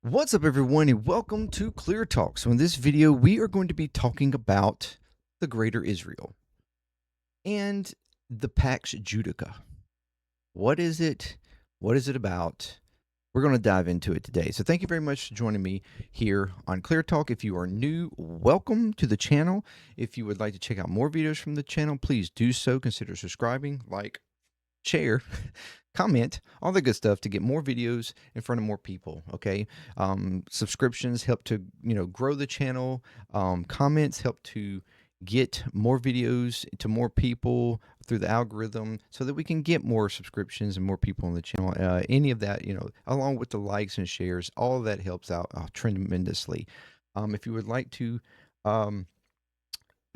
What's up, everyone, and welcome to Clear Talk. So in this video, we are going to be talking about the Greater Israel and the PAX JUDAICA. What is it? What is it about? We're going to dive into it today. So thank you very much for joining me here on Clear Talk. If you are new, welcome to the channel. If you would like to check out more videos from the channel, please do so. Consider subscribing, like, share, comment, all the good stuff to get more videos in front of more people. Okay, subscriptions help to grow the channel. Comments help to get more videos to more people through the algorithm, so that we can get more subscriptions and more people on the channel. Any of that, along with the likes and shares, all of that helps out tremendously. If you would like to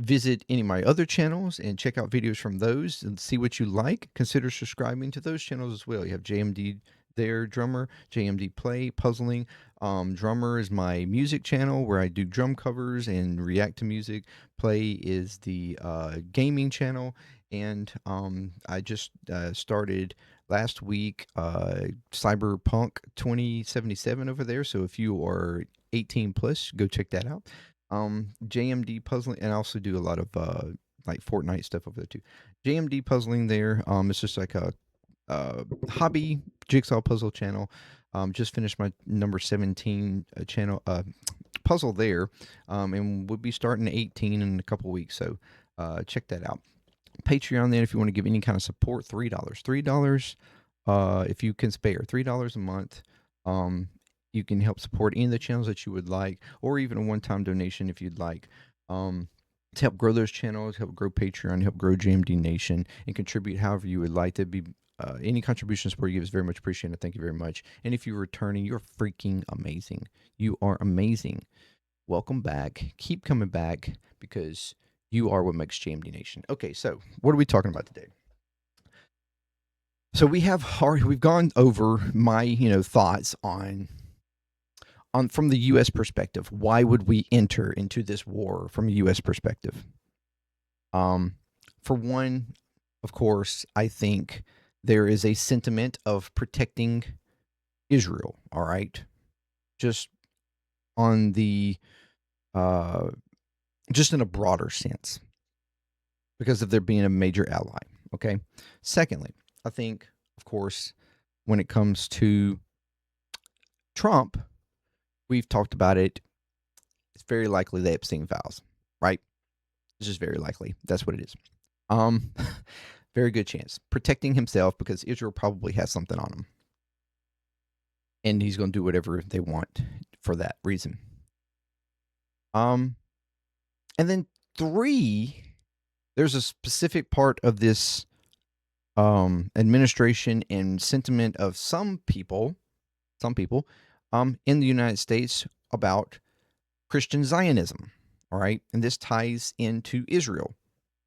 visit any of my other channels and check out videos from those and see what you like, consider subscribing to those channels as well. You have JMD there, drummer, JMDPLAY, puzzling. Drummer is my music channel where I do drum covers and react to music. Play is the gaming channel. And I just started last week Cyberpunk 2077 over there. So if you are 18 plus, go check that out. JMD puzzling, and I also do a lot of like Fortnite stuff over there too. JMD puzzling there. It's just like a hobby jigsaw puzzle channel. Just finished my number 17 channel puzzle there, and we'll be starting 18 in a couple weeks. So check that out. Patreon then, if you want to give any kind of support, $3. If you can spare $3 a month. You can help support any of the channels that you would like, or even a one-time donation if you'd like. To help grow those channels, help grow Patreon, help grow JMD Nation, and contribute however you would like to be. Any contribution support you give is very much appreciated. Thank you very much. And if you're returning, you're freaking amazing. You are amazing. Welcome back. Keep coming back, because you are what makes JMD Nation. Okay, so what are we talking about today? So we've gone over my thoughts on from the U.S. perspective. Why would we enter into this war from a U.S. perspective? For one, of course, I think there is a sentiment of protecting Israel. All right, just on the just in a broader sense, because of there being a major ally. Okay. Secondly, I think, of course, when it comes to Trump, we've talked about it. It's very likely the Epstein files, right? It's just very likely. That's what it is. Very good chance. Protecting himself, because Israel probably has something on him. And he's going to do whatever they want for that reason. And then three, there's a specific part of this administration and sentiment of some people in the United States about Christian Zionism. All right. And this ties into Israel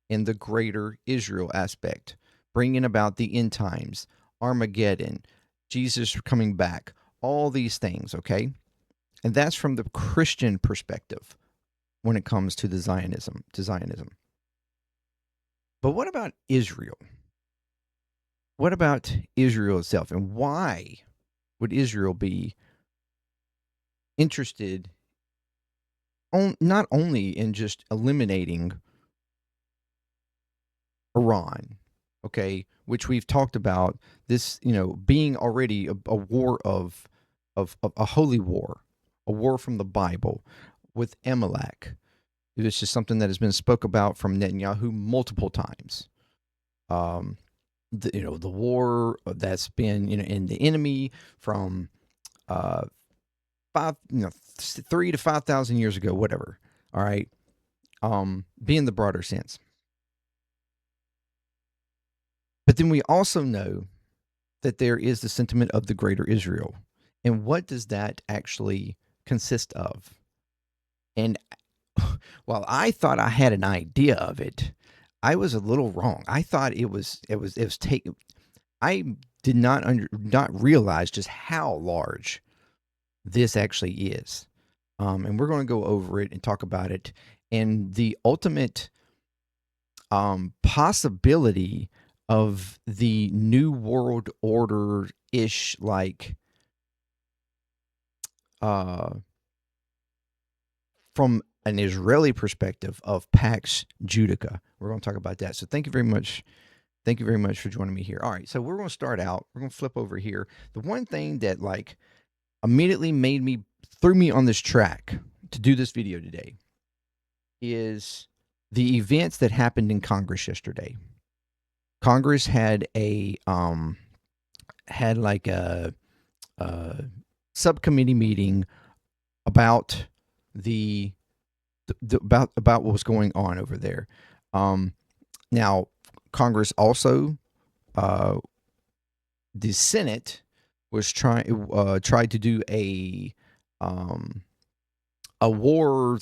and the greater Israel aspect, bringing about the end times, Armageddon, Jesus coming back, all these things. Okay. And that's from the Christian perspective when it comes to the Zionism. But what about Israel? What about Israel itself? And why would Israel be interested not only in just eliminating Iran, okay, which we've talked about, this, being already a war of a holy war, a war from the Bible with Amalek. It's just something that has been spoke about from Netanyahu multiple times. The war that's been, in the enemy from 3 to 5,000 years ago, whatever. All right. Being the broader sense. But then we also know that there is the sentiment of the greater Israel. And what does that actually consist of? And while I thought I had an idea of it, I was a little wrong. I thought it was taken. I did not realize just how large this actually is. And we're going to go over it and talk about it, and the ultimate possibility of the new world order ish, like uh, from an Israeli perspective of PAX JUDAICA. We're going to talk about that. So thank you very much. Thank you very much for joining me here. All right, so we're going to start out. We're going to flip over here. The one thing that like immediately threw me on this track to do this video today is the events that happened in Congress yesterday. Congress had a subcommittee meeting about about what was going on over there. Now, Congress also, the Senate was tried to do a war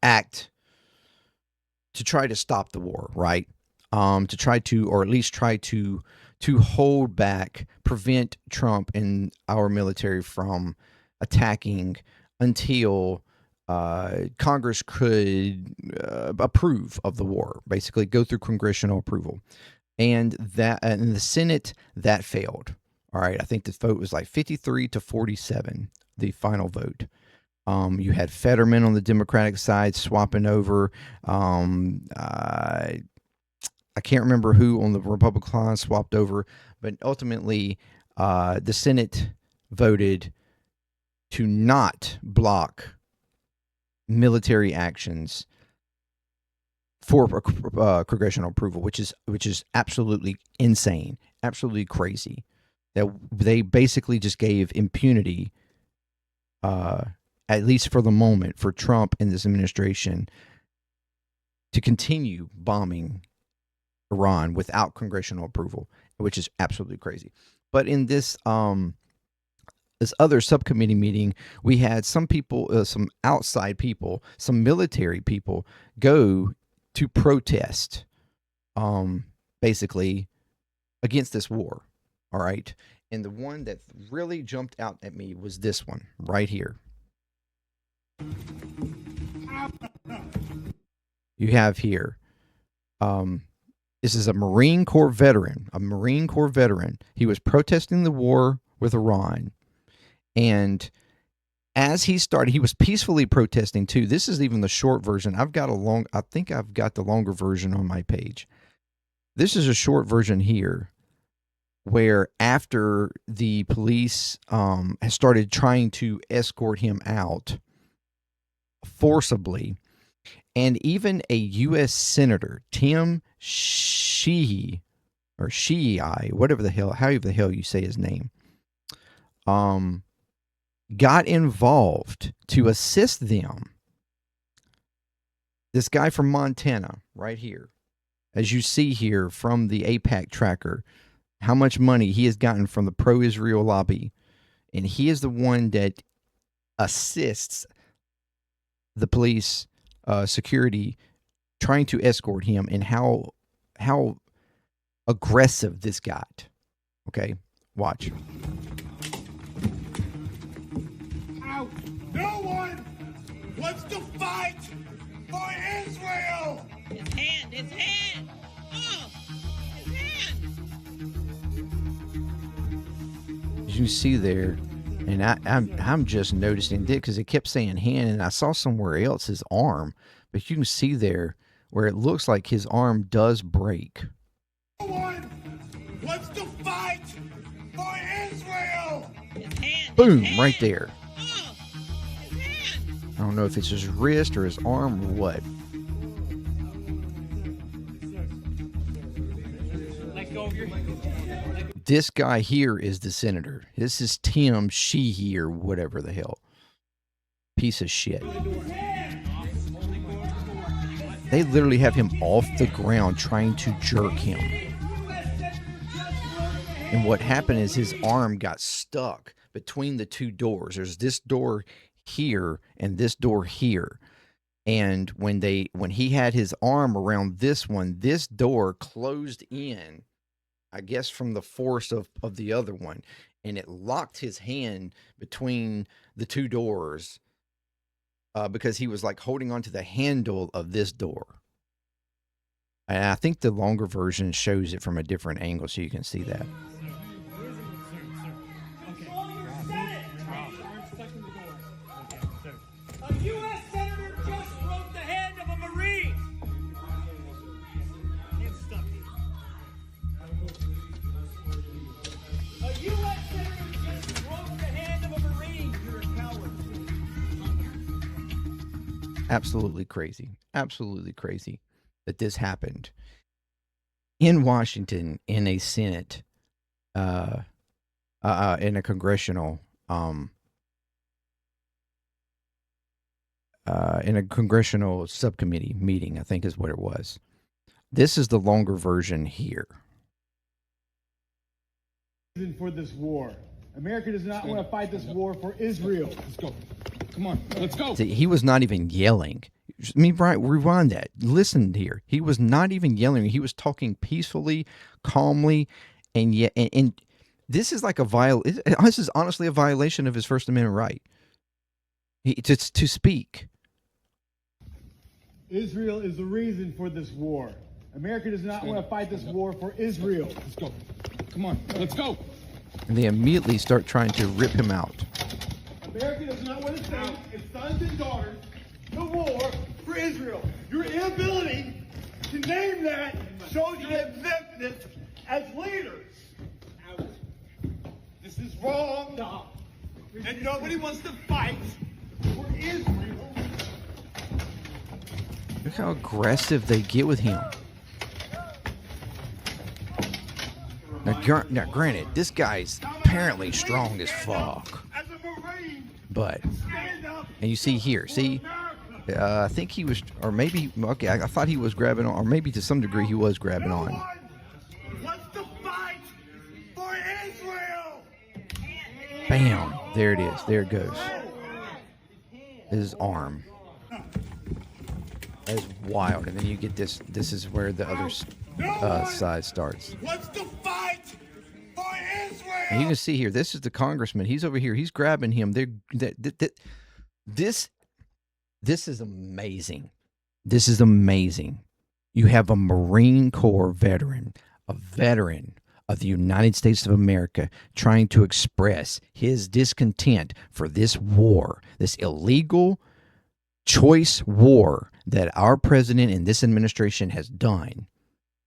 act to try to stop the war, right? To try to, or at least try to hold back, prevent Trump and our military from attacking until Congress could approve of the war, basically go through congressional approval. And that in the Senate, that failed. All right, I think the vote was like 53-47, the final vote. You had Fetterman on the Democratic side swapping over. I can't remember who on the Republican side swapped over, but ultimately the Senate voted to not block military actions for congressional approval, which is absolutely insane, absolutely crazy. That they basically just gave impunity, at least for the moment, for Trump and this administration to continue bombing Iran without congressional approval, which is absolutely crazy. But in this other subcommittee meeting, we had some people, some outside people, some military people go to protest, basically against this war. All right. And the one that really jumped out at me was this one right here. You have here, this is a Marine Corps veteran, He was protesting the war with Iran. And as he started, he was peacefully protesting too. This is even the short version. I think I've got the longer version on my page. This is a short version here where after the police has started trying to escort him out forcibly, and even a U.S. Senator, Tim Sheehy, or Sheehy, however the hell you say his name, got involved to assist them. This guy from Montana, right here, as you see here from the AIPAC tracker, how much money he has gotten from the pro-Israel lobby. And he is the one that assists the police security trying to escort him, and how aggressive this got. Okay, watch. No one wants to fight for Israel! His hand! Oh, his hand! As you see there, and I'm just noticing it because it kept saying hand, and I saw somewhere else his arm, but you can see there where it looks like his arm does break. No one wants to fight for Israel! Boom, right there. I don't know if it's his wrist or his arm or what. This guy here is the senator. This is Tim Sheehy or whatever the hell. Piece of shit. They literally have him off the ground trying to jerk him. And what happened is his arm got stuck between the two doors. There's this door here and this door here. And when he had his arm around this one, this door closed in, I guess from the force of the other one, and it locked his hand between the two doors because he was like holding onto the handle of this door. And I think the longer version shows it from a different angle so you can see that. Absolutely crazy. Absolutely crazy that this happened in Washington in a Senate, in a congressional, subcommittee meeting, I think is what it was. This is the longer version here. For this war. America does not want to fight this war for Israel. Let's go. Come on, let's go. See, he was not even yelling. I mean, right, rewind that. Listen here. He was not even yelling. He was talking peacefully, calmly, and yet, and this is like this is honestly a violation of his First Amendment right to speak. Israel is the reason for this war. America does not want to fight this war for Israel. Let's go. Come on, let's go. And they immediately start trying to rip him out. America does not want to send its sons and daughters to war for Israel. Your inability to name that shows your exemptness as leaders. This is wrong. And nobody wants to fight for Israel. Look how aggressive they get with him. Now, granted, this guy's apparently strong as fuck. But, and you see here, I think he was, or maybe, okay, I thought he was grabbing on, or maybe to some degree he was grabbing on. Wants to fight for Israel. Bam, there it is, there it goes. His arm. That is wild, and then you get this is where the other side starts. Wants to fight for Israel. And you can see here, this is the congressman. He's over here. He's grabbing him. This is amazing. This is amazing. You have a Marine Corps veteran, a veteran of the United States of America, trying to express his discontent for this war, this illegal choice war that our president and this administration has done,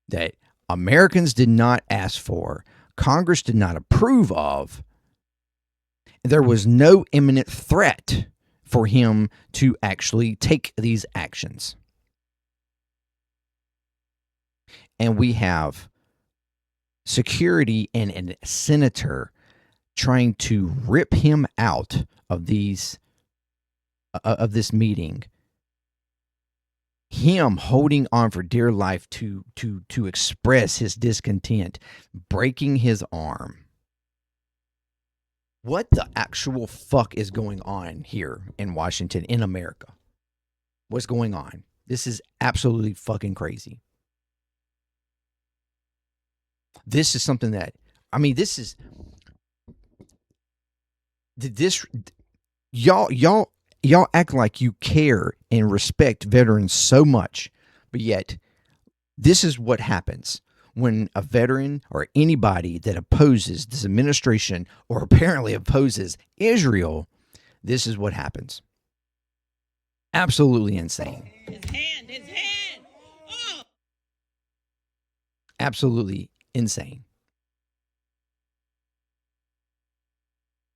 that Americans did not ask for, Congress did not approve of. There was no imminent threat for him to actually take these actions. And we have security and a senator trying to rip him out of this meeting. Him holding on for dear life to express his discontent, breaking his arm. What the actual fuck is going on here in Washington, in America? What's going on? This is absolutely fucking crazy. This is something that, I mean, y'all act like you care and respect veterans so much, but yet this is what happens when a veteran or anybody that opposes this administration or apparently opposes Israel, this is what happens. Absolutely insane. His hand. Oh. Absolutely insane.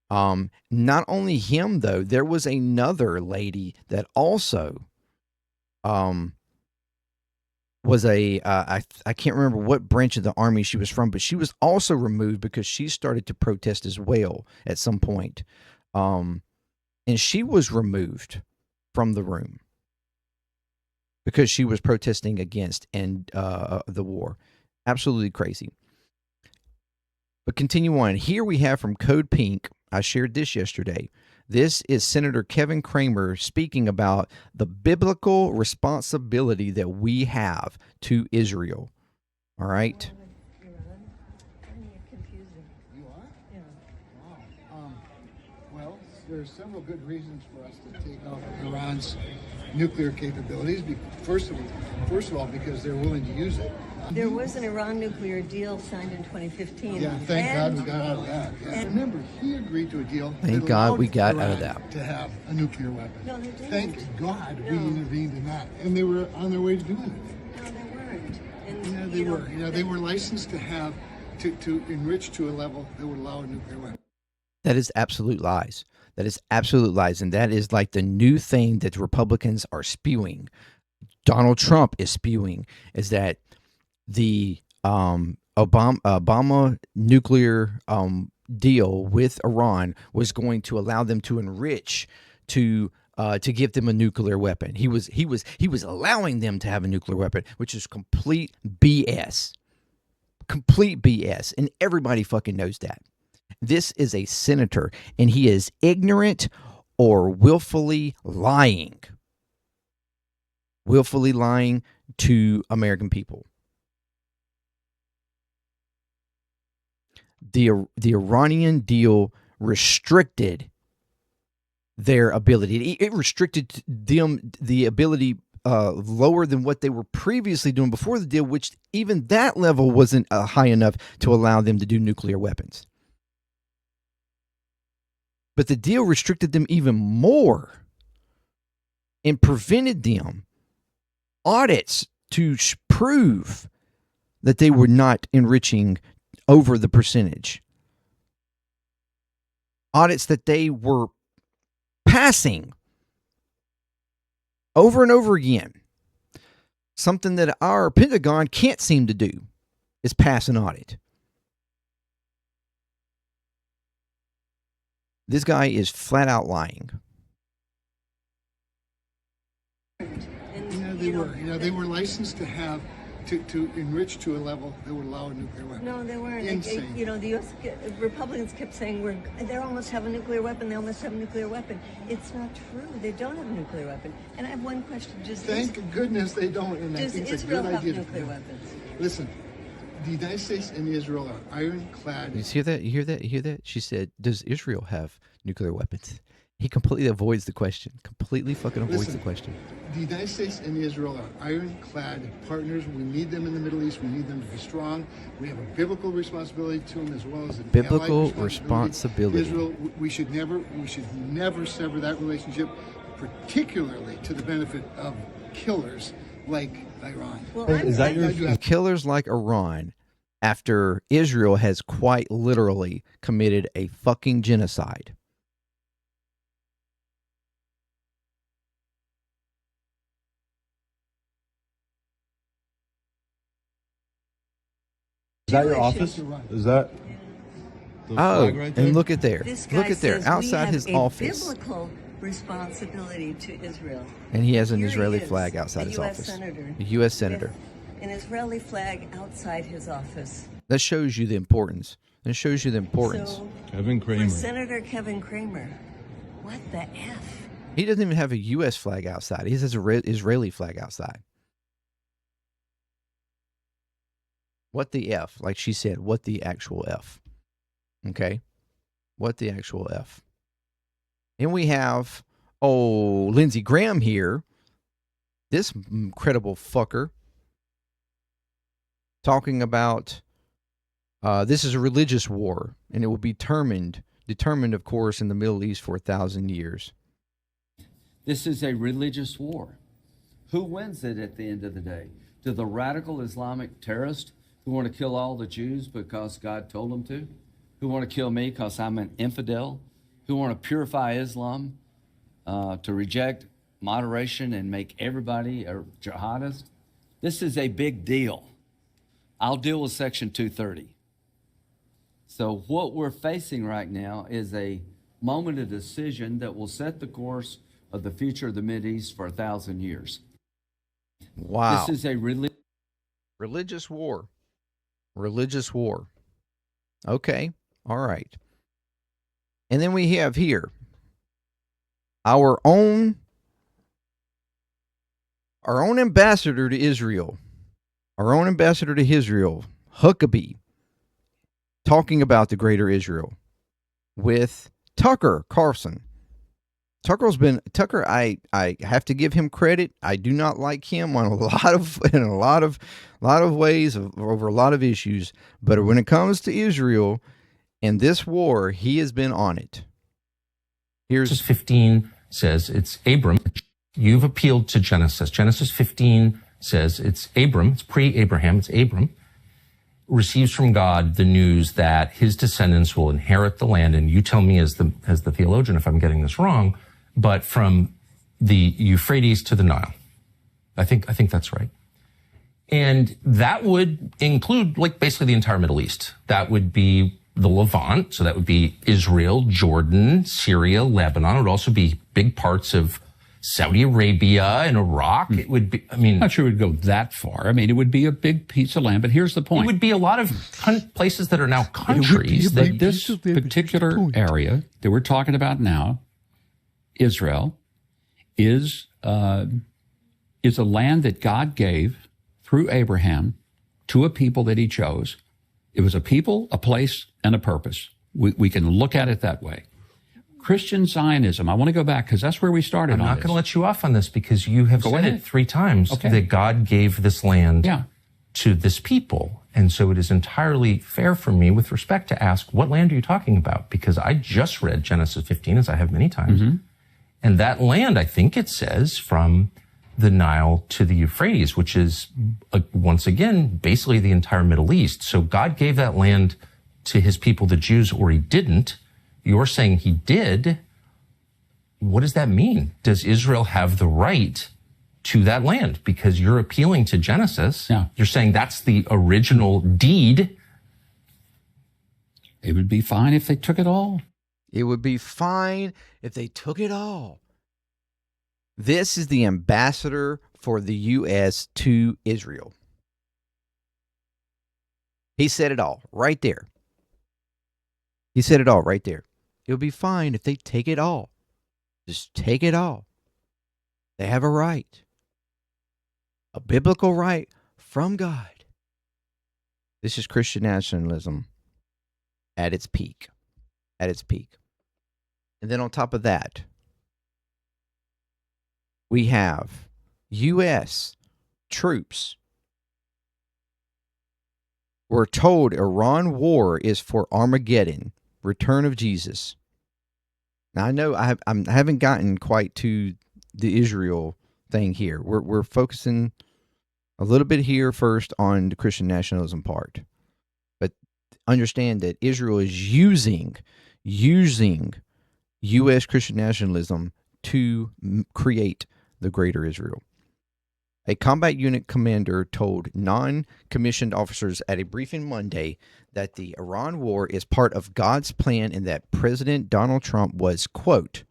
Not only him though, there was another lady that also was I can't remember what branch of the army she was from, but she was also removed because she started to protest as well at some point. And she was removed from the room because she was protesting against the war. Absolutely crazy. But continue on. Here we have from Code Pink. I shared this yesterday. This is Senator Kevin Cramer speaking about the biblical responsibility that we have to Israel. All right. You are? Yeah. Wow. Well, there are several good reasons for us to take off Iran's nuclear capabilities. First of all, because they're willing to use it. There was an Iran nuclear deal signed in 2015. Yeah, thank God we got out of that. Yeah. Remember, he agreed to a deal. Thank God we got out of that. To have a nuclear weapon. No, they didn't. Thank God we intervened in that. And they were on their way to doing it. No, they weren't. And, Yeah, they were. They were licensed to have, to enrich to a level that would allow a nuclear weapon. That is absolute lies. That is absolute lies. And that is like the new thing that Republicans are spewing. Donald Trump is spewing is that the Obama nuclear deal with Iran was going to allow them to enrich to give them a nuclear weapon. He was allowing them to have a nuclear weapon, which is complete BS. Complete BS. And everybody fucking knows that. This is a senator, and he is ignorant or willfully lying. Willfully lying to American people. The Iranian deal restricted their ability. It restricted them the ability lower than what they were previously doing before the deal, which even that level wasn't high enough to allow them to do nuclear weapons. But the deal restricted them even more and prevented them audits to prove that they were not enriching over the percentage. Audits that they were passing over and over again. Something that our Pentagon can't seem to do is pass an audit. This guy is flat out lying. They were licensed to have to enrich to a level that would allow a nuclear weapon. No, they weren't. Insane. The U.S. Republicans kept saying they almost have a nuclear weapon. They almost have a nuclear weapon. It's not true. They don't have a nuclear weapon. And I have one question. Thank goodness they don't. And I does think it's a Israel good have idea. Nuclear weapons? Listen, the United States and Israel are ironclad. You hear that? You hear that? You hear that? She said, "Does Israel have nuclear weapons?" He completely avoids the question. Completely fucking avoids the question. The United States and Israel are ironclad partners. We need them in the Middle East. We need them to be strong. We have a biblical responsibility to them as well as an biblical allied responsibility. Israel, we should never sever that relationship, particularly to the benefit of killers like Iran. Well, Is that your Killers like Iran, after Israel has quite literally committed a fucking genocide. Is that your office? Is that the flag right there? And look at there. This guy Look at there. says Outside we have his a office. biblical responsibility to Israel. And he has an Here Israeli is, flag outside a his US office. Senator A U.S. senator. with an Israeli flag outside his office. That shows you the importance. That shows you the importance. So, Kevin Kramer. for Senator Kevin Kramer, what the F? He doesn't even have a U.S. flag outside. He has an Israeli flag outside. What the F? Like she said, what the actual F? Okay? What the actual F? And we have, Lindsey Graham here. This incredible fucker. Talking about this is a religious war, and it will be determined, of course, in the Middle East for 1,000 years. This is a religious war. Who wins it at the end of the day? Do the radical Islamic terrorists who want to kill all the Jews because God told them to? Who want to kill me because I'm an infidel? Who want to purify Islam to reject moderation and make everybody a jihadist? This is a big deal. I'll deal with Section 230. So what we're facing right now is a moment of decision that will set the course of the future of the Mideast for 1,000 years. Wow. This is a religious war. Religious war. Okay. All right. And then we have here our own ambassador to Israel. Our own ambassador to Israel, Huckabee, talking about the greater Israel with Tucker Carlson. Tucker, I have to give him credit. I do not like him on in a lot of ways over a lot of issues, but when it comes to Israel and this war, he has been on it. Genesis 15 says it's Abram. You've appealed to Genesis. Genesis 15 says it's Abram. It's pre-Abraham. It's Abram. receives from God the news that his descendants will inherit the land, and you tell me as the theologian if I'm getting this wrong, but from the Euphrates to the Nile. I think that's right. And that would include like basically the entire Middle East. That would be the Levant. So that would be Israel, Jordan, Syria, Lebanon. It would also be big parts of Saudi Arabia and Iraq. It would be, I mean, not sure it would go that far. I mean, it would be a big piece of land, but here's the point. It would be a lot of places that are now countries. But this particular area that we're talking about now, Israel, is a land that God gave through Abraham to a people that he chose. It was a people, a place, and a purpose. We can look at it that way. Christian Zionism, I want to go back because that's where we started. I'm not going to let you off on this because you have said it 3 times that God gave this land to this people. And so it is entirely fair for me with respect to ask, what land are you talking about? Because I just read Genesis 15, as I have many times. Mm-hmm. And that land, I think it says, from the Nile to the Euphrates, which is, once again, basically the entire Middle East. So God gave that land to his people, the Jews, or he didn't. You're saying he did. What does that mean? Does Israel have the right to that land? Because you're appealing to Genesis. Yeah. You're saying that's the original deed. It would be fine if they took it all. It would be fine if they took it all. This is the ambassador for the U.S. to Israel. He said it all right there. He said it all right there. It would be fine if they take it all. Just take it all. They have a right. A biblical right from God. This is Christian nationalism at its peak. At its peak. And then on top of that, we have U.S. troops. We're told Iran war is for Armageddon, return of Jesus. Now, I know I haven't gotten quite to the Israel thing here. We're focusing a little bit here first on the Christian nationalism part. But understand that Israel is using U.S. Christian nationalism to create the greater Israel. A combat unit commander told non-commissioned officers at a briefing Monday that the Iran war is part of God's plan and that President Donald Trump was, quote,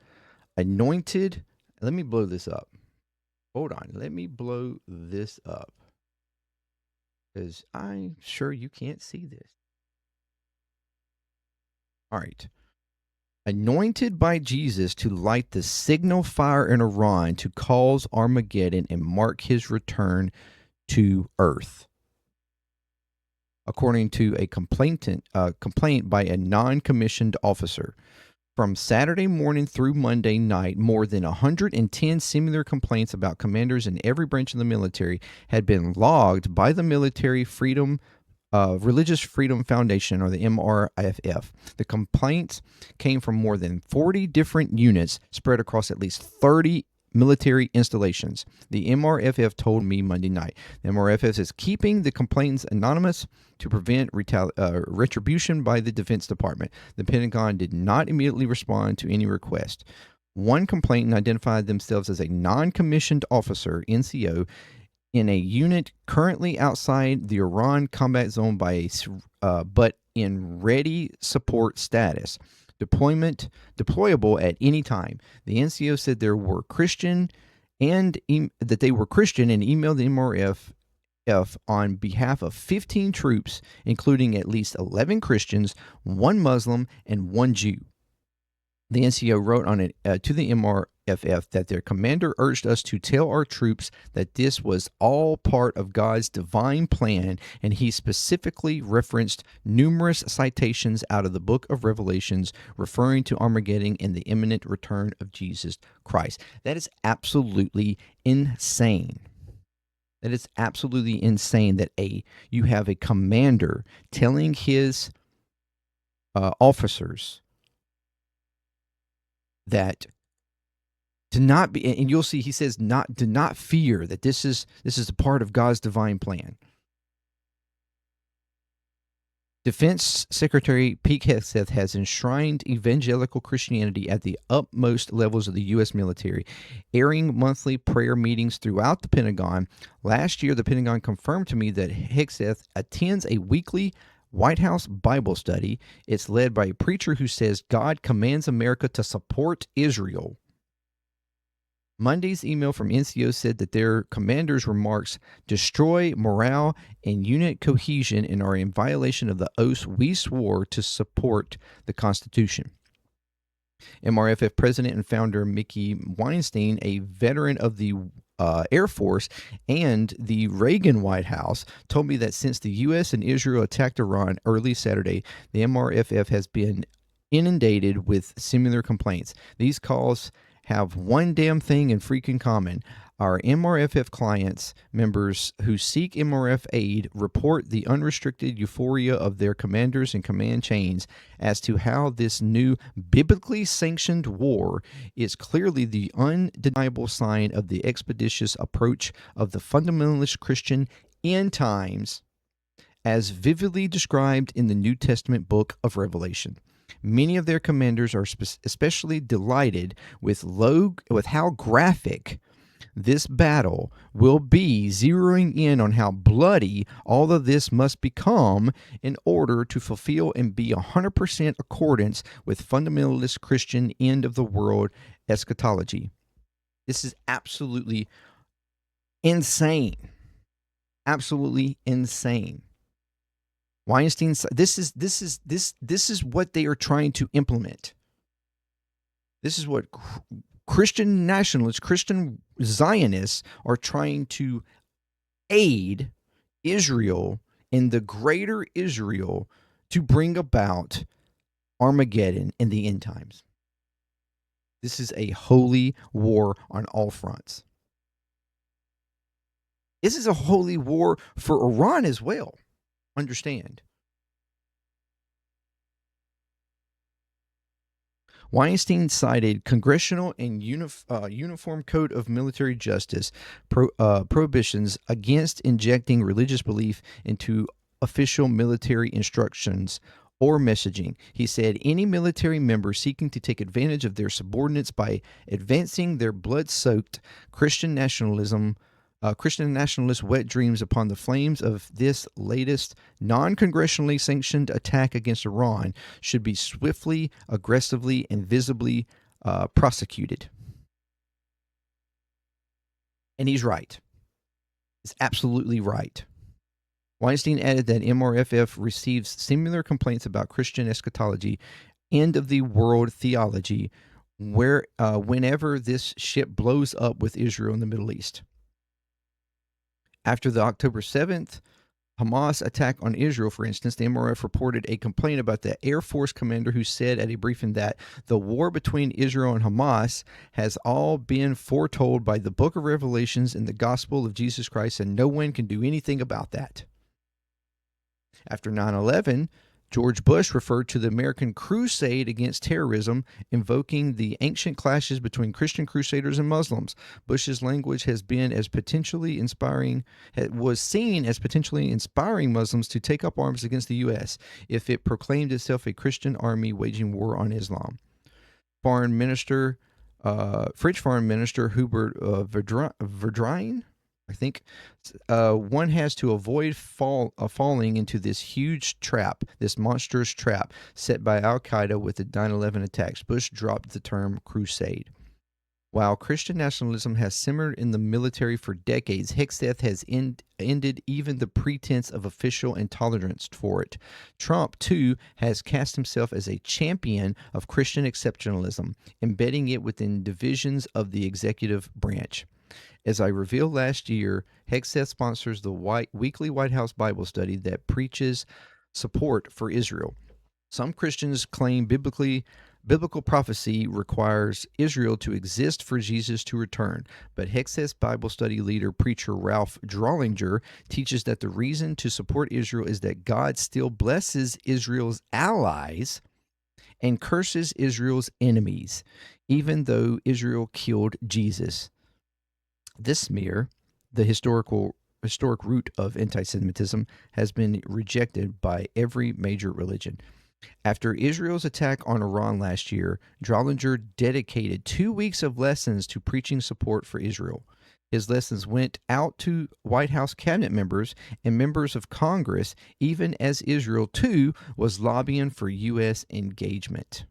anointed. Let me blow this up. Hold on. Let me blow this up. Because I'm sure you can't see this. All right. Anointed by Jesus to light the signal fire in Iran to cause Armageddon and mark his return to earth. According to a complaint by a non-commissioned officer. From Saturday morning through Monday night, more than 110 similar complaints about commanders in every branch of the military had been logged by the Military Religious Freedom Foundation, or the MRFF. The complaints came from more than 40 different units spread across at least 30 military installations. The MRFF told me Monday night. The MRFF is keeping the complaints anonymous to prevent retribution by the Defense Department. The Pentagon did not immediately respond to any request. One complainant identified themselves as a non-commissioned officer, NCO, in a unit currently outside the Iran combat zone but in ready support status. Deployable at any time. The NCO said they were Christian and that they were Christian and emailed the MRFF on behalf of 15 troops, including at least 11 Christians, 1 Muslim, and 1 Jew. The NCO wrote on it to the MRFF that their commander urged us to tell our troops that this was all part of God's divine plan, and he specifically referenced numerous citations out of the book of Revelations referring to Armageddon and the imminent return of Jesus Christ. That is absolutely insane. That is absolutely insane that you have a commander telling his officers that to not be, and you'll see he says do not fear, that this is a part of God's divine plan. Defense Secretary Pete Hegseth has enshrined evangelical Christianity at the utmost levels of the U.S. military, airing monthly prayer meetings throughout the Pentagon. Last year, the Pentagon confirmed to me that Hegseth attends a weekly White House Bible study. It's led by a preacher who says God commands America to support Israel. Monday's email from NCO said that their commander's remarks destroy morale and unit cohesion and are in violation of the oaths we swore to support the Constitution. MRFF president and founder Mickey Weinstein, a veteran of the Air Force and the Reagan White House, told me that since the U.S. and Israel attacked Iran early Saturday, the MRFF has been inundated with similar complaints. These calls have one damn thing in freaking common. Our MRFF clients, members who seek MRF aid, report the unrestricted euphoria of their commanders and command chains as to how this new biblically sanctioned war is clearly the undeniable sign of the expeditious approach of the fundamentalist Christian end times as vividly described in the New Testament book of Revelation. Many of their commanders are especially delighted with how graphic this battle will be, zeroing in on how bloody all of this must become in order to fulfill and be 100% accordance with fundamentalist Christian end of the world eschatology. This is absolutely insane. Absolutely insane. Weinstein, this is what they are trying to implement. This is what Christian nationalists, Christian Zionists are trying to aid Israel in the greater Israel to bring about Armageddon in the end times. This is a holy war on all fronts. This is a holy war for Iran as well. Understand. Weinstein cited congressional and uniform code of military justice prohibitions against injecting religious belief into official military instructions or messaging. He said any military member seeking to take advantage of their subordinates by advancing their blood-soaked Christian nationalist wet dreams upon the flames of this latest non-congressionally sanctioned attack against Iran should be swiftly, aggressively, and visibly prosecuted. And he's right. He's absolutely right. Weinstein added that MRFF receives similar complaints about Christian eschatology, end of the world theology, whenever this ship blows up with Israel in the Middle East. After the October 7th Hamas attack on Israel, for instance, the MRF reported a complaint about the Air Force commander who said at a briefing that the war between Israel and Hamas has all been foretold by the book of Revelations and the gospel of Jesus Christ, and no one can do anything about that. After 9/11, George Bush referred to the American crusade against terrorism, invoking the ancient clashes between Christian crusaders and Muslims. Bush's language was seen as potentially inspiring Muslims to take up arms against the U.S. if it proclaimed itself a Christian army waging war on Islam. French Foreign Minister Hubert Verdrine, I think, one has to avoid falling into this huge trap, this monstrous trap set by Al-Qaeda with the 9/11 attacks. Bush dropped the term crusade. While Christian nationalism has simmered in the military for decades, Hegseth has ended even the pretense of official intolerance for it. Trump, too, has cast himself as a champion of Christian exceptionalism, embedding it within divisions of the executive branch. As I revealed last year, Hegseth sponsors the weekly White House Bible study that preaches support for Israel. Some Christians claim biblical prophecy requires Israel to exist for Jesus to return, but Hegseth's Bible study leader, preacher Ralph Drollinger, teaches that the reason to support Israel is that God still blesses Israel's allies and curses Israel's enemies, even though Israel killed Jesus. This smear, the historical historic root of anti-Semitism has been rejected by every major religion. After Israel's attack on Iran last year, Drollinger dedicated 2 weeks of lessons to preaching support for Israel. His lessons went out to White House cabinet members and members of Congress, even as Israel, too, was lobbying for U.S. engagement.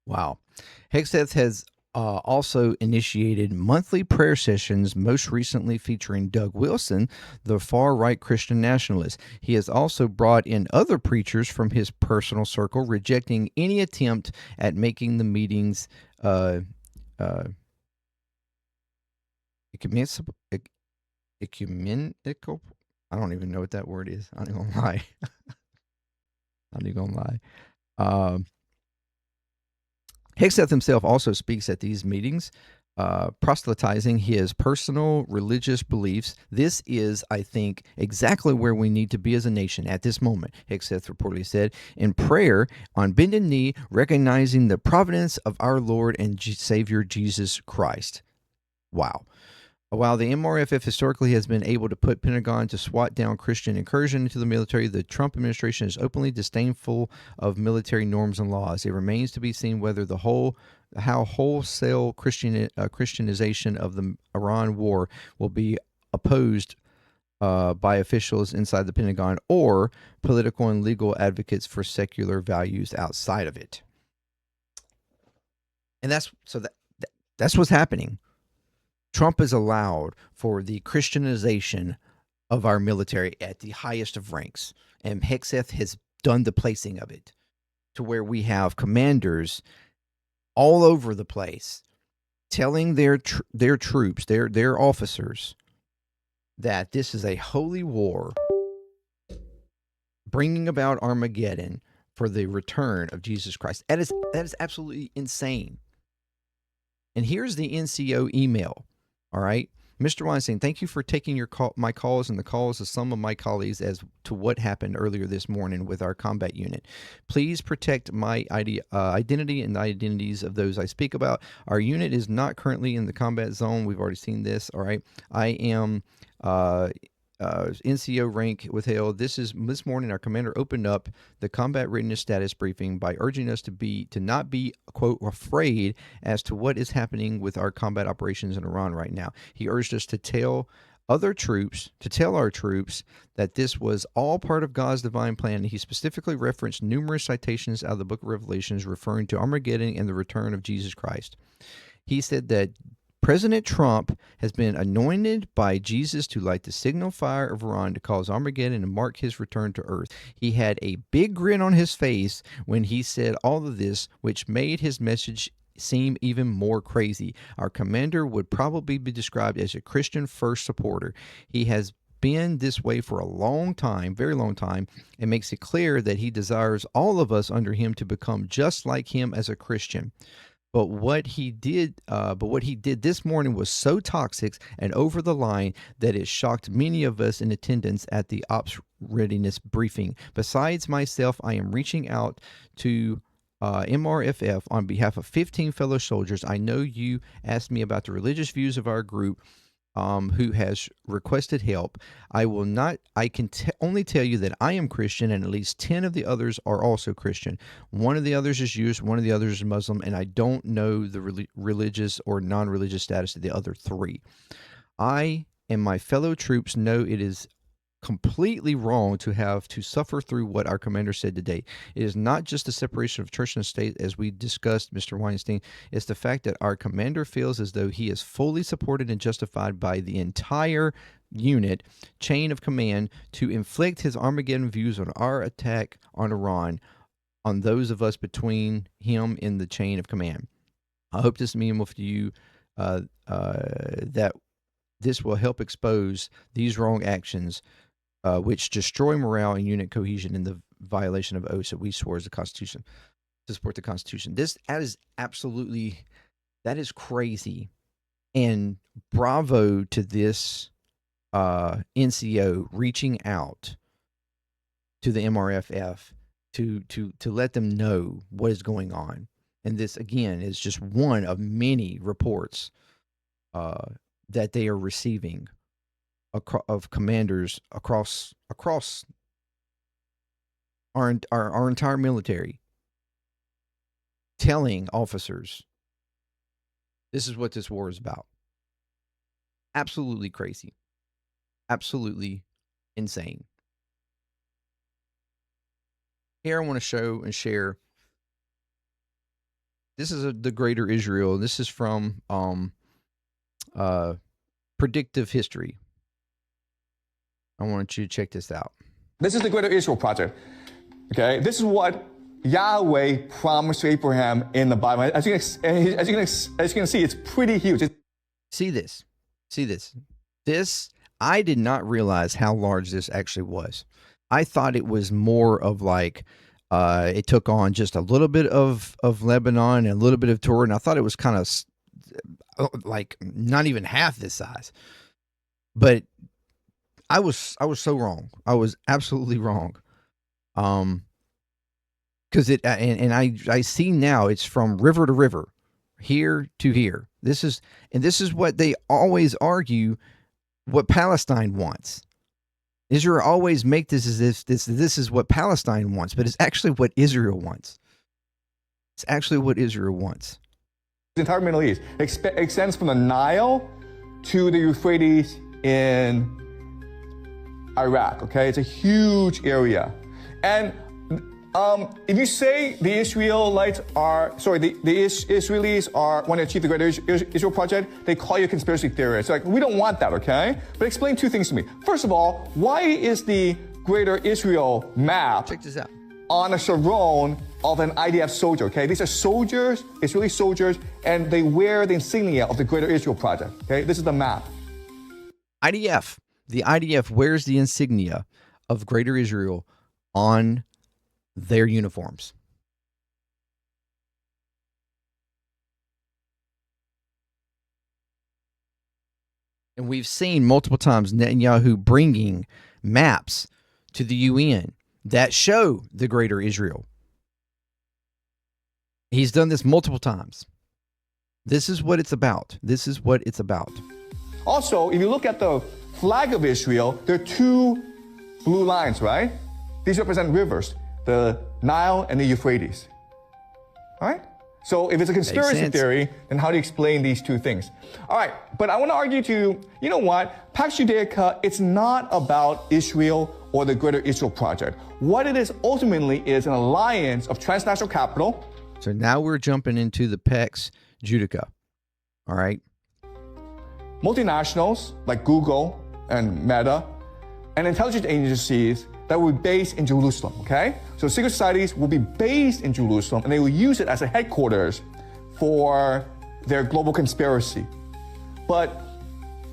Wow. Hegseth has also initiated monthly prayer sessions, most recently featuring Doug Wilson, the far right Christian nationalist. He has also brought in other preachers from his personal circle, rejecting any attempt at making the meetings ecumenical. I don't even know what that word is. I'm not going to lie. I'm not going to lie. Hegseth himself also speaks at these meetings, proselytizing his personal religious beliefs. This is, I think, exactly where we need to be as a nation at this moment, Hegseth reportedly said, in prayer, on bended knee, recognizing the providence of our Lord and Savior Jesus Christ. Wow. While the MRFF historically has been able to put Pentagon to swat down Christian incursion into the military, the Trump administration is openly disdainful of military norms and laws. It remains to be seen whether how wholesale Christianization of the Iran war will be opposed by officials inside the Pentagon or political and legal advocates for secular values outside of it. And that's what's happening. Trump has allowed for the Christianization of our military at the highest of ranks, and Hegseth has done the placing of it to where we have commanders all over the place telling their troops, their officers, that this is a holy war bringing about Armageddon for the return of Jesus Christ. That is absolutely insane. And here's the NCO email. All right. Mr. Weinstein, thank you for taking my calls and the calls of some of my colleagues as to what happened earlier this morning with our combat unit. Please protect my identity and the identities of those I speak about. Our unit is not currently in the combat zone. We've already seen this. All right. I am NCO rank withheld. This morning our commander opened up the combat readiness status briefing by urging us to not be, quote, afraid as to what is happening with our combat operations in Iran right now. He urged us to tell our troops that this was all part of God's divine plan. He specifically referenced numerous citations out of the book of Revelations referring to Armageddon and the return of Jesus Christ. He said that President Trump has been anointed by Jesus to light the signal fire of Iran to cause Armageddon and mark his return to earth. He had a big grin on his face when he said all of this, which made his message seem even more crazy. Our commander would probably be described as a Christian first supporter. He has been this way for a long time, very long time, and makes it clear that he desires all of us under him to become just like him as a Christian. But what he did this morning was so toxic and over the line that it shocked many of us in attendance at the ops readiness briefing. Besides myself, I am reaching out to MRFF, on behalf of 15 fellow soldiers, I know you asked me about the religious views of our group who has requested help. I can only tell you that I am Christian, and at least 10 of the others are also Christian. One of the others is Jewish, one of the others is Muslim, and I don't know the religious or non-religious status of the other 3. I and my fellow troops know it is completely wrong to have to suffer through what our commander said today. It is not just the separation of church and state, as we discussed, Mr. Weinstein. It's the fact that our commander feels as though he is fully supported and justified by the entire unit chain of command to inflict his Armageddon views on our attack on Iran, on those of us between him in the chain of command. I hope this meme with you that this will help expose these wrong actions which destroy morale and unit cohesion in the violation of oaths that we swore as the Constitution to support the Constitution. That is crazy, and bravo to this NCO reaching out to the MRFF to let them know what is going on. And this again is just one of many reports that they are receiving of commanders across our entire military telling officers this is what this war is about. Absolutely crazy. Absolutely insane. Here I want to show and share. This is the Greater Israel. This is from Predictive History. I want you to check this out. This is the Greater Israel Project. Okay, this is what Yahweh promised to Abraham in the Bible. As you can see, it's pretty huge. See this. This, I did not realize how large this actually was. I thought it was more of like, it took on just a little bit of Lebanon and a little bit of Jordan. I thought it was kind of like not even half this size. But I was so wrong. I was absolutely wrong. Because I see now it's from river to river, here to here. This is what they always argue what Palestine wants. Israel always make this as if this is what Palestine wants, but it's actually what Israel wants. It's actually what Israel wants. The entire Middle East extends from the Nile to the Euphrates in Iraq. Okay, it's a huge area, and if you say the Israelis want to achieve the Greater Israel Project, they call you a conspiracy theorist. Like, we don't want that, okay? But explain 2 things to me. First of all, why is the Greater Israel map Check this out. on a chevron of an IDF soldier, okay? These are soldiers, Israeli soldiers, and they wear the insignia of the Greater Israel Project, okay? This is the map. IDF. The IDF wears the insignia of Greater Israel on their uniforms. And we've seen multiple times Netanyahu bringing maps to the UN that show the Greater Israel. He's done this multiple times. This is what it's about. This is what it's about. Also, if you look at the flag of Israel, there are 2 blue lines, right? These represent rivers, the Nile and the Euphrates. All right? So if it's a conspiracy theory, then how do you explain these 2 things? All right, but I want to argue to, you know what? PAX JUDAICA, it's not about Israel or the Greater Israel Project. What it is ultimately is an alliance of transnational capital. So now we're jumping into the PAX JUDAICA. All right? Multinationals like Google and Meta and intelligence agencies that will be based in Jerusalem, okay? So secret societies will be based in Jerusalem and they will use it as a headquarters for their global conspiracy. But,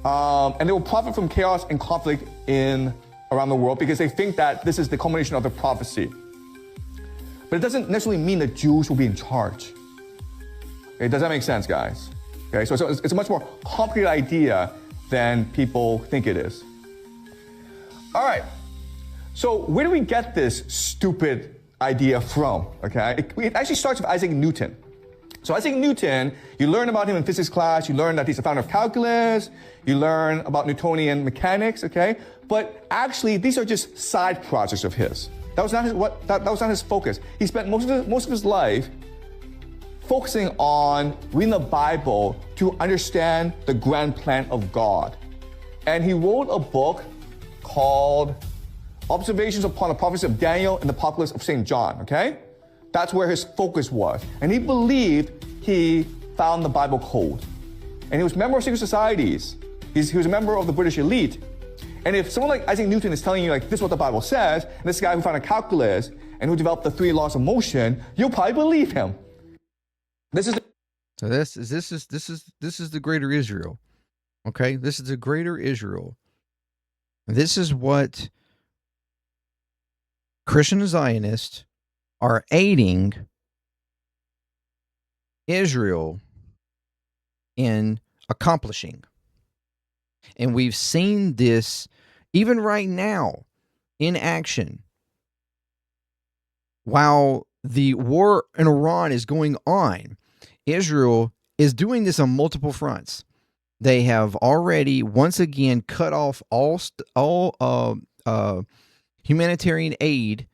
and they will profit from chaos and conflict around the world because they think that this is the culmination of the prophecy. But it doesn't necessarily mean that Jews will be in charge. Okay, does that make sense, guys? Okay, so it's a much more complicated idea than people think it is. All right, so where do we get this stupid idea from, okay? It actually starts with Isaac Newton. So Isaac Newton, you learn about him in physics class, you learn that he's the founder of calculus, you learn about Newtonian mechanics, okay? But actually, these are just side projects of his. That was not his focus. He spent most of his life focusing on reading the Bible to understand the grand plan of God. And he wrote a book called Observations upon the Prophecy of Daniel and the Apocalypse of St. John, okay? That's where his focus was. And he believed he found the Bible code. And he was a member of secret societies. He was a member of the British elite. And if someone like Isaac Newton is telling you, like, this is what the Bible says, and this guy who found a calculus and who developed the 3 laws of motion, you'll probably believe him. This is the greater Israel. Okay? This is the greater Israel. This is what Christian Zionists are aiding Israel in accomplishing. And we've seen this even right now in action. While the war in Iran is going on, Israel is doing this on multiple fronts. They have already once again cut off all humanitarian aid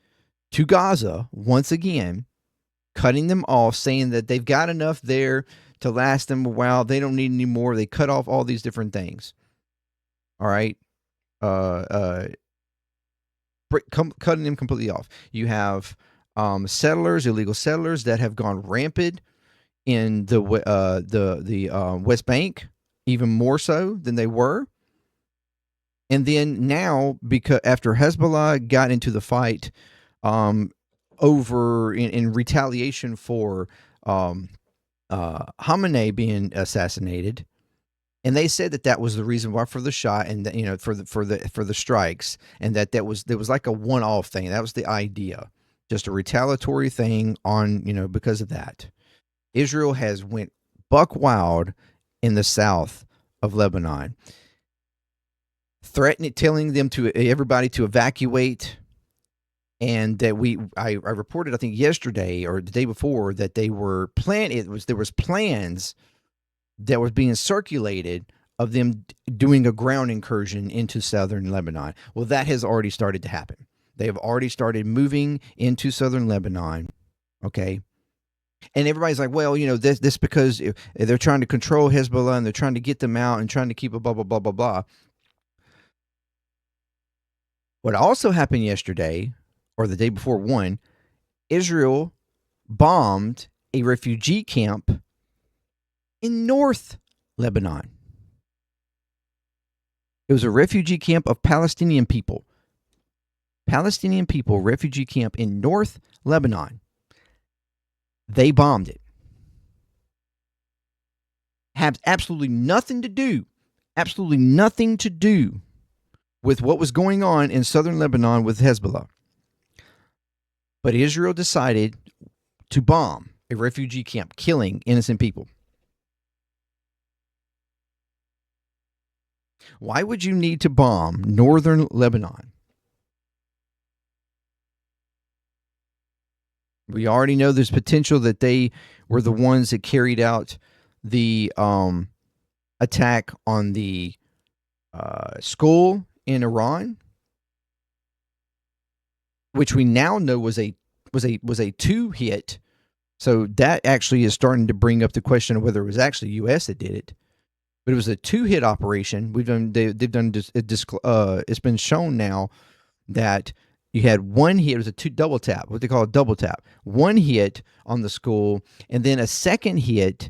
to Gaza, once again, cutting them off, saying that they've got enough there to last them a while. They don't need any more. They cut off all these different things. All right. Cutting them completely off. You have illegal settlers that have gone rampant in the West Bank, even more so than they were. And then now, because after Hezbollah got into the fight over in retaliation for Khamenei being assassinated, and they said that was the reason why for the shot, and for the strikes, and there was like a one-off thing. That was the idea, just a retaliatory thing on because of that. Israel has went buck wild in the south of Lebanon, telling them everybody to evacuate. And that I reported, I think yesterday or the day before, that there was plans that was being circulated of them doing a ground incursion into southern Lebanon. Well, that has already started to happen. They have already started moving into southern Lebanon. Okay. And everybody's like, well, this because they're trying to control Hezbollah and they're trying to get them out and trying to keep a blah, blah, blah, blah, blah. What also happened yesterday, or the day before, Israel bombed a refugee camp in North Lebanon. It was a refugee camp of Palestinian people. Refugee camp in North Lebanon. They bombed it. Have absolutely nothing to do with what was going on in southern Lebanon with Hezbollah. But Israel decided to bomb a refugee camp, killing innocent people. Why would you need to bomb northern Lebanon? We already know there's potential that they were the ones that carried out the attack on the school in Iran, which we now know was a 2-hit. So that actually is starting to bring up the question of whether it was actually U.S. that did it. But it was a 2-hit operation. It's been shown now that you had one hit. It was a double tap, what they call a double tap. One hit on the school, and then a second hit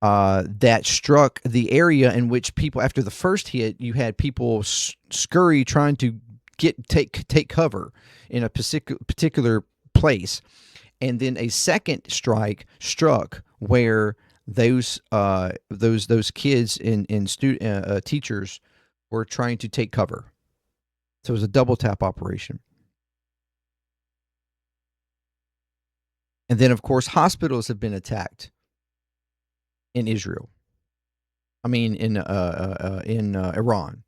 that struck the area in which people, after the first hit, you had people scurry trying to take cover in a particular place, and then a second strike struck where those kids and teachers were trying to take cover. So it was a double tap operation. And then, of course, hospitals have been attacked in Israel. I mean, in Iran.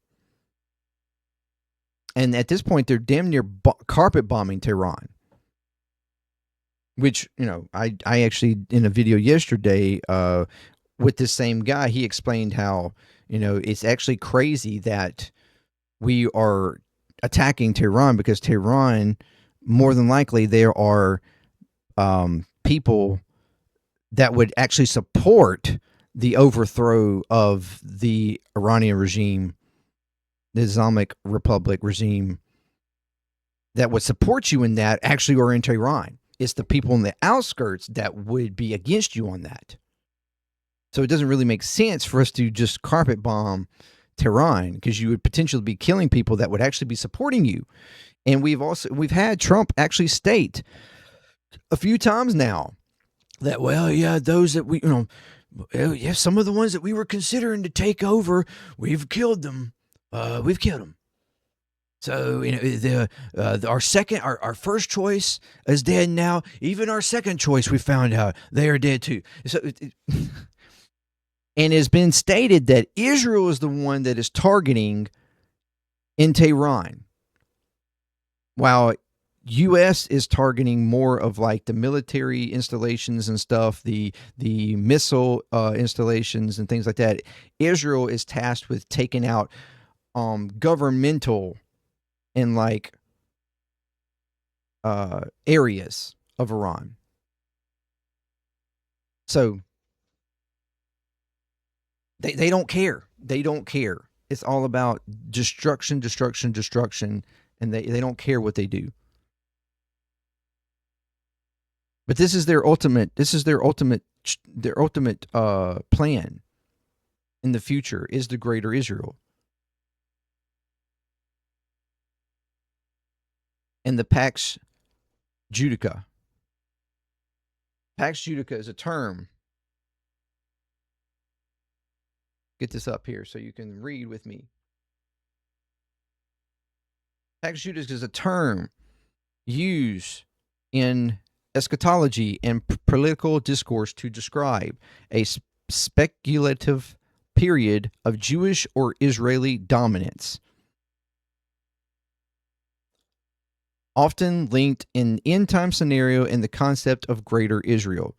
And at this point, they're damn near carpet bombing Tehran. which, I actually, in a video yesterday, with this same guy, he explained how, it's actually crazy that we are attacking Tehran because Tehran, more than likely, there are people that would actually support the overthrow of the Iranian regime, the Islamic Republic regime, that would support you in that actually are in Tehran. It's the people in the outskirts that would be against you on that. So it doesn't really make sense for us to just carpet bomb Tehran, because you would potentially be killing people that would actually be supporting you. And we've had Trump actually state a few times now that, well, yeah, those that we, yeah, some of the ones that we were considering to take over, we've killed them. We've killed them. So, our first choice is dead now. Even our second choice, we found out they are dead too. So, and it's been stated that Israel is the one that is targeting in Tehran, while U.S. is targeting more of like the military installations and stuff, the missile installations and things like that. Israel is tasked with taking out governmental and like areas of Iran. So they don't care. They don't care. It's all about destruction, destruction, destruction, and they don't care what they do. But this is their ultimate. This is their ultimate plan in the future, is the greater Israel. And the PAX JUDAICA. PAX JUDAICA is a term. Get this up here so you can read with me. PAX JUDAICA is a term used in eschatology and political discourse to describe a speculative period of Jewish or Israeli dominance, often linked in end-time scenario and the concept of greater Israel.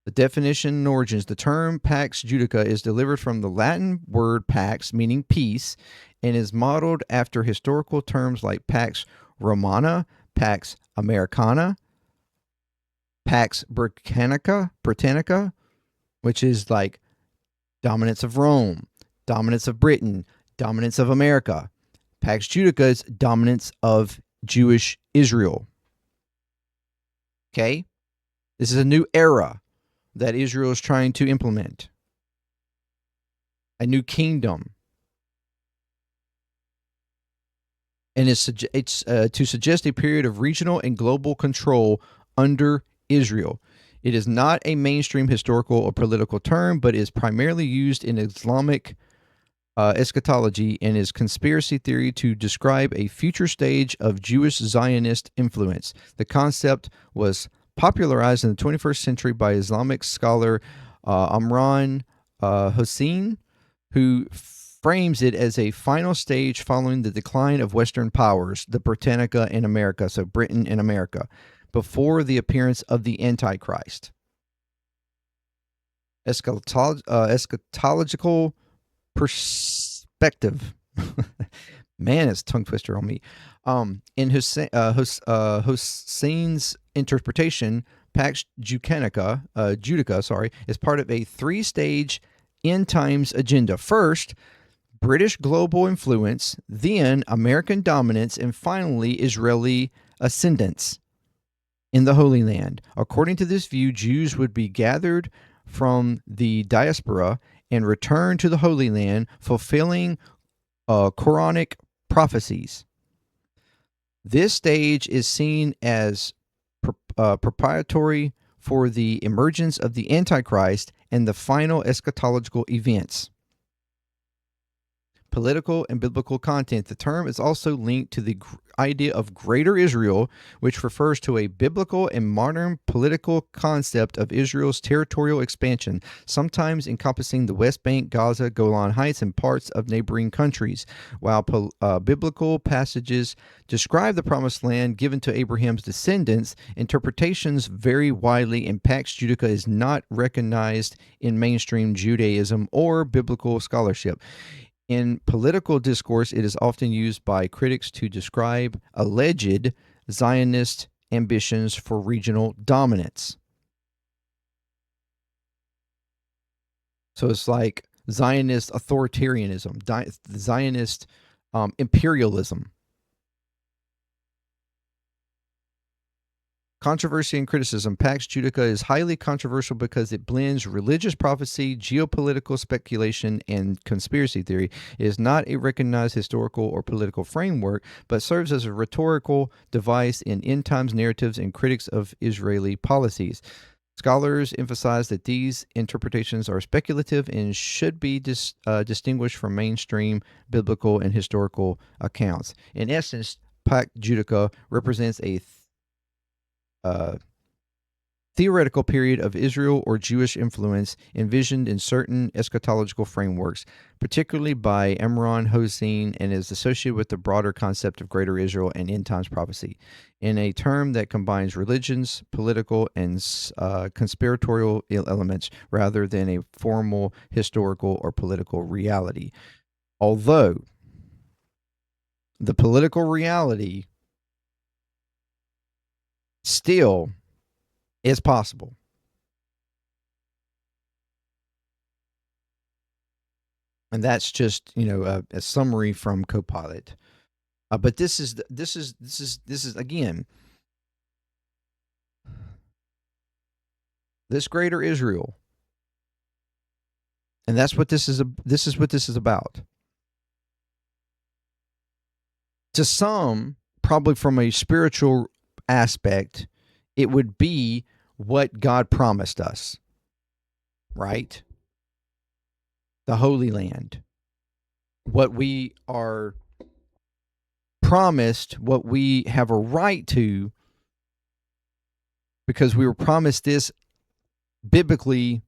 The definition and origins. The term Pax Judica is delivered from the Latin word pax, meaning peace, and is modeled after historical terms like Pax Romana, Pax Americana, Pax Britannica, which is like dominance of Rome, dominance of Britain, dominance of America. Pax Judica is dominance of Jewish Israel. Okay? This is a new era that Israel is trying to implement. A new kingdom. And it's to suggest a period of regional and global control under Israel. It is not a mainstream historical or political term, but is primarily used in Islamic eschatology and is conspiracy theory to describe a future stage of Jewish Zionist influence. The concept was popularized in the 21st century by Islamic scholar Amran Hossein, who frames it as a final stage following the decline of Western powers, the Britannica and America, so Britain and America, before the appearance of the Antichrist. Eschatological perspective. Man, it's a tongue twister on me. In Hussein's interpretation, Pax Judica, is part of a three-stage end times agenda. First, British global influence, then American dominance, and finally Israeli ascendance in the Holy Land. According to this view, Jews would be gathered from the diaspora and return to the Holy Land, fulfilling Quranic prophecies. This stage is seen as preparatory for the emergence of the Antichrist and the final eschatological events. political, and biblical content. The term is also linked to the idea of Greater Israel, which refers to a biblical and modern political concept of Israel's territorial expansion, sometimes encompassing the West Bank, Gaza, Golan Heights, and parts of neighboring countries. While biblical passages describe the promised land given to Abraham's descendants, interpretations vary widely, and Pax Judica is not recognized in mainstream Judaism or biblical scholarship. In political discourse, it is often used by critics to describe alleged Zionist ambitions for regional dominance. So it's like Zionist authoritarianism, Zionist imperialism. Controversy and criticism. Pax Judica is highly controversial because it blends religious prophecy, geopolitical speculation, and conspiracy theory. It is not a recognized historical or political framework, but serves as a rhetorical device in end times narratives and critics of Israeli policies. Scholars emphasize that these interpretations are speculative and should be distinguished from mainstream biblical and historical accounts. In essence, Pax Judica represents a theoretical period of Israel or Jewish influence envisioned in certain eschatological frameworks, particularly by Imran Hossein, and is associated with the broader concept of Greater Israel and end times prophecy, in a term that combines religions, political, and conspiratorial elements rather than a formal historical or political reality. Although the political reality still is possible. And that's just, a summary from Copilot. But this is again, this Greater Israel. And that's what this is what this is about. To some, probably from a spiritual aspect, it would be what God promised us, right? The Holy Land. What we are promised, what we have a right to, because we were promised this biblically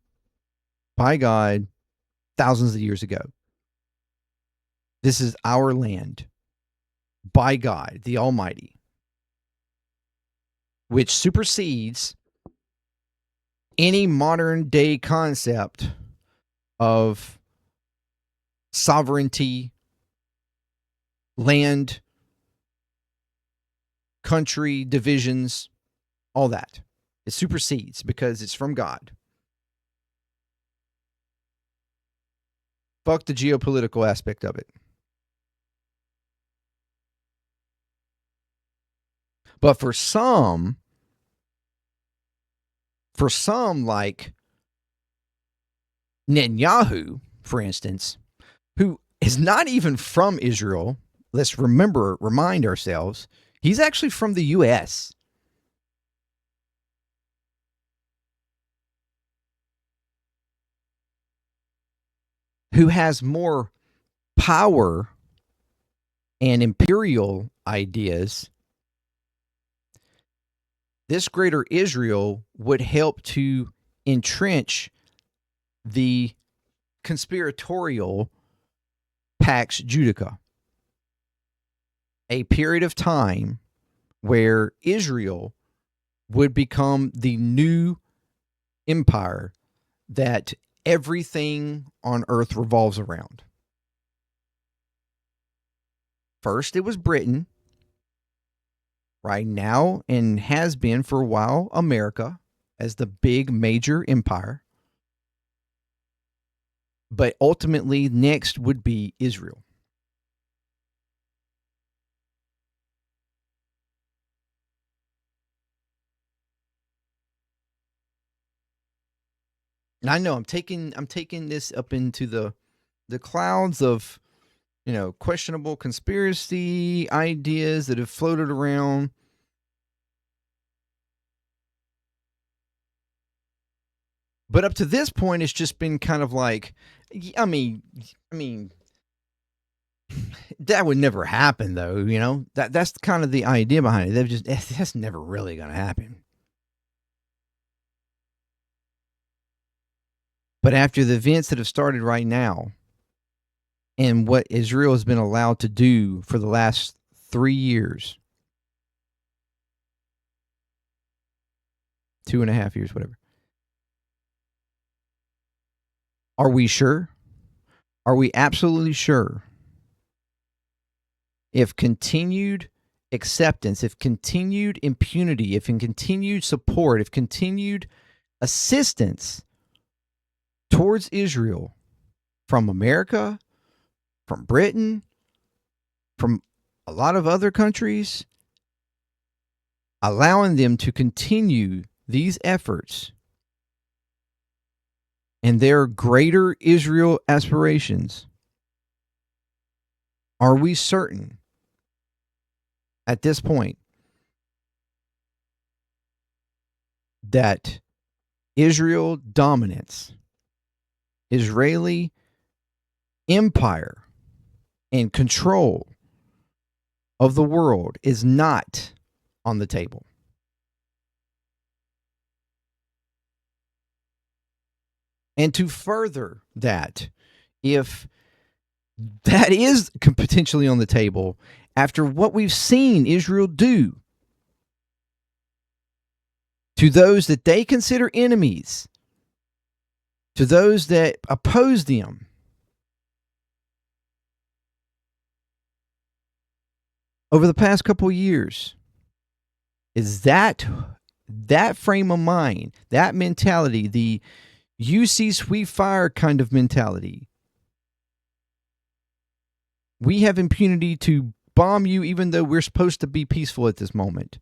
by God thousands of years ago. This is our land by God, the Almighty, which supersedes any modern day concept of sovereignty, land, country, divisions, all that. It supersedes because it's from God. Fuck the geopolitical aspect of it. But for some like Netanyahu, for instance, who is not even from Israel, let's remind ourselves, he's actually from the U.S. Who has more power and imperial ideas. This Greater Israel would help to entrench the conspiratorial Pax Judica, a period of time where Israel would become the new empire that everything on earth revolves around. First, it was Britain. Right now, and has been for a while, America as the big major empire. But ultimately, next would be Israel. And I know I'm taking this up into the clouds of questionable conspiracy ideas that have floated around. But up to this point, it's just been kind of like, I mean, That would never happen, though. You know, that's kind of the idea behind it. They've just that's never really going to happen. But after the events that have started right now, and what Israel has been allowed to do for the last 3 years, 2.5 years, whatever. Are we sure? Are we absolutely sure? If continued acceptance, if continued impunity, if in continued support, if continued assistance towards Israel from America, from Britain, from a lot of other countries, allowing them to continue these efforts and their greater Israel aspirations, are we certain at this point that Israel dominance, Israeli empire and control of the world is not on the table? And to further that, if that is potentially on the table, after what we've seen Israel do to those that they consider enemies, to those that oppose them, over the past couple of years, is that frame of mind, that mentality, the you see sweet fire kind of mentality. We have impunity to bomb you even though we're supposed to be peaceful at this moment.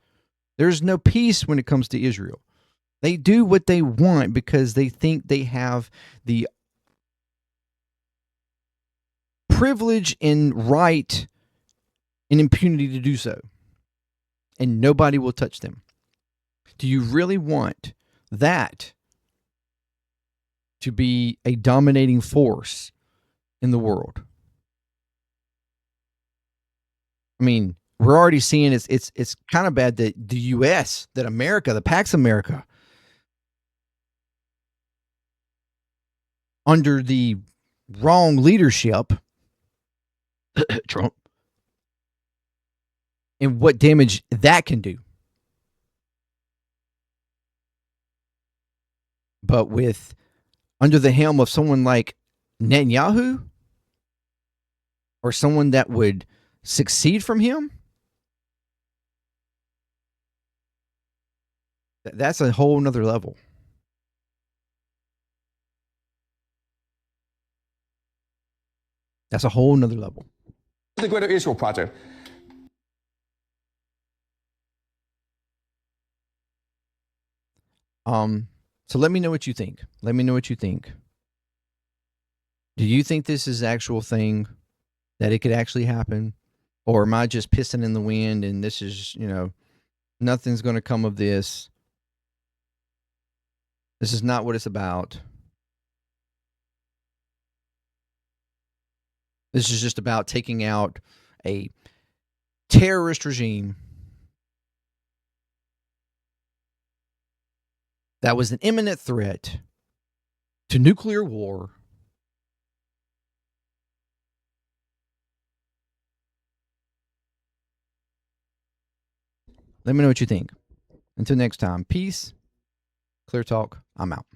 There's no peace when it comes to Israel. They do what they want because they think they have the privilege and right and impunity to do so. And nobody will touch them. Do you really want that to be a dominating force in the world? I mean, we're already seeing it's kind of bad that the U.S., that America, the PAX America, under the wrong leadership, Trump, and what damage that can do. But with under the helm of someone like Netanyahu, or someone that would succeed from him, that's a whole nother level. That's a whole nother level. The Greater Israel Project. So let me know what you think. Let me know what you think. Do you think this is actual thing, that it could actually happen? Or am I just pissing in the wind and this is, nothing's going to come of this? This is not what it's about. This is just about taking out a terrorist regime that was an imminent threat to nuclear war. Let me know what you think. Until next time, peace. Clear Talk. I'm out.